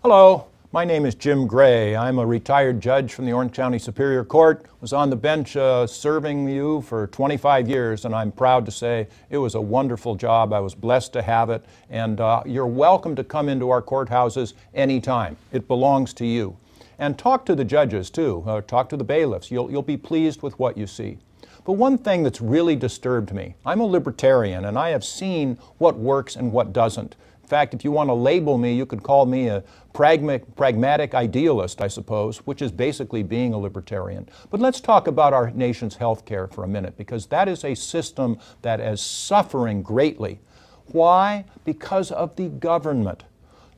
Hello, my name is Jim Gray. I'm a retired judge from the Orange County Superior Court. Was on the bench serving you for 25 years, and I'm proud to say it was a wonderful job. I was blessed to have it, and you're welcome to come into our courthouses anytime. It belongs to you. And talk to the judges too, talk to the bailiffs. You'll be pleased with what you see. But one thing that's really disturbed me, I'm a libertarian and I have seen what works and what doesn't. In fact, if you want to label me, you could call me a pragmatic idealist, I suppose, which is basically being a libertarian. But let's talk about our nation's health care for a minute, because that is a system that is suffering greatly. Why? Because of the government.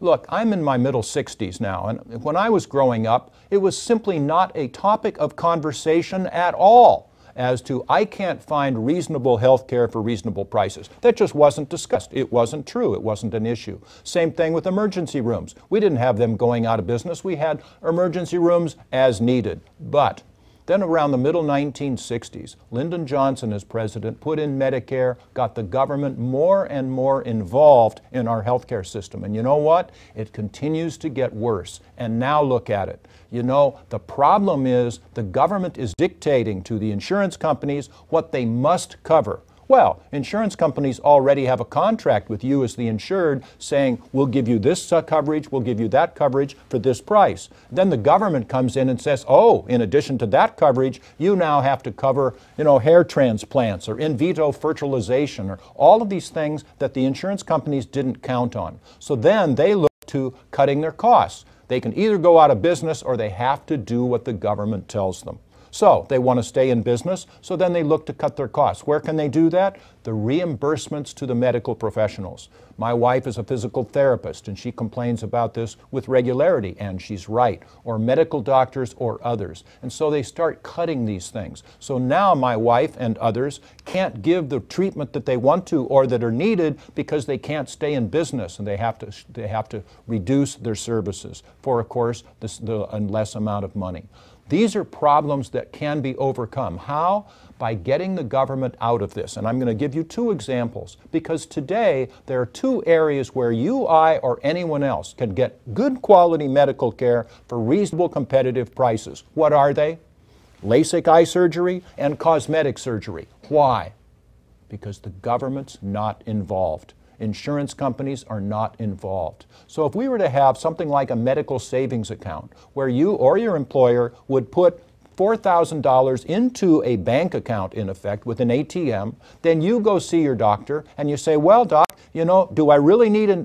Look, I'm in my middle 60s now, and when I was growing up, it was simply not a topic of conversation at all as to I can't find reasonable health care for reasonable prices. That just wasn't discussed. It wasn't true. It wasn't an issue. Same thing with emergency rooms. We didn't have them going out of business. We had emergency rooms as needed. But then around the middle 1960s, Lyndon Johnson as president put in Medicare, got the government more and more involved in our healthcare system. And you know what? It continues to get worse. And now look at it. You know, the problem is the government is dictating to the insurance companies what they must cover. Well, insurance companies already have a contract with you as the insured saying, we'll give you this coverage, we'll give you that coverage for this price. Then the government comes in and says, oh, in addition to that coverage, you now have to cover, hair transplants or in vitro fertilization or all of these things that the insurance companies didn't count on. So then they look to cutting their costs. They can either go out of business or they have to do what the government tells them. So they want to stay in business, so then they look to cut their costs. Where can they do that? The reimbursements to the medical professionals. My wife is a physical therapist, and she complains about this with regularity, and she's right, or medical doctors or others. And so they start cutting these things. So now my wife and others can't give the treatment that they want to or that are needed because they can't stay in business, and they have to reduce their services for, of course, the less amount of money. These are problems that can be overcome. How? By getting the government out of this. And I'm going to give you two examples, because today there are two areas where you, I, or anyone else can get good quality medical care for reasonable competitive prices. What are they? LASIK eye surgery and cosmetic surgery. Why? Because the government's not involved. Insurance companies are not involved. So if we were to have something like a medical savings account where you or your employer would put $4,000 into a bank account, in effect, with an ATM, then you go see your doctor and you say, well, doc, do I really need an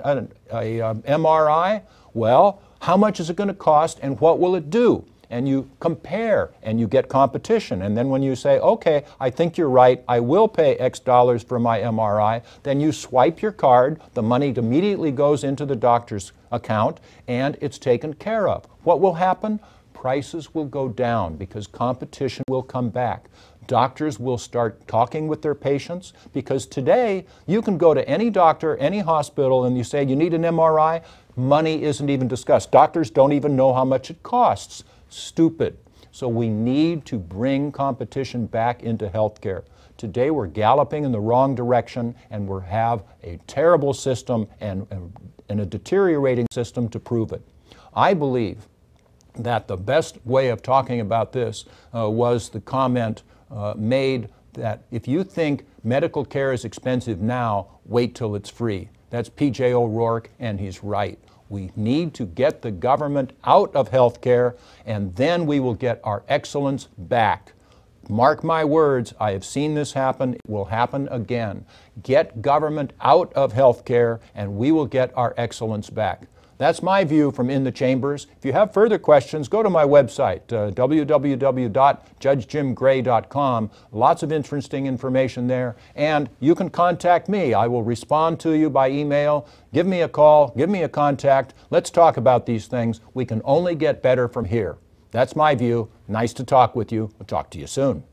MRI? Well, how much is it going to cost and what will it do? And you compare and you get competition. And then when you say, okay, I think you're right, I will pay X dollars for my MRI, then you swipe your card, the money immediately goes into the doctor's account, and it's taken care of. What will happen? Prices will go down because competition will come back. Doctors will start talking with their patients, because today you can go to any doctor, any hospital, and you say you need an MRI, money isn't even discussed. Doctors don't even know how much it costs. Stupid. So we need to bring competition back into healthcare. Today we're galloping in the wrong direction, and we have a terrible system and a deteriorating system to prove it. I believe that the best way of talking about this was the comment made that if you think medical care is expensive now, wait till it's free. That's P.J. O'Rourke, and he's right. We need to get the government out of health care, and then we will get our excellence back. Mark my words, I have seen this happen. It will happen again. Get government out of health care, and we will get our excellence back. That's my view from in the chambers. If you have further questions, go to my website, www.judgejimgray.com. Lots of interesting information there. And you can contact me. I will respond to you by email. Give me a call. Give me a contact. Let's talk about these things. We can only get better from here. That's my view. Nice to talk with you. I'll talk to you soon.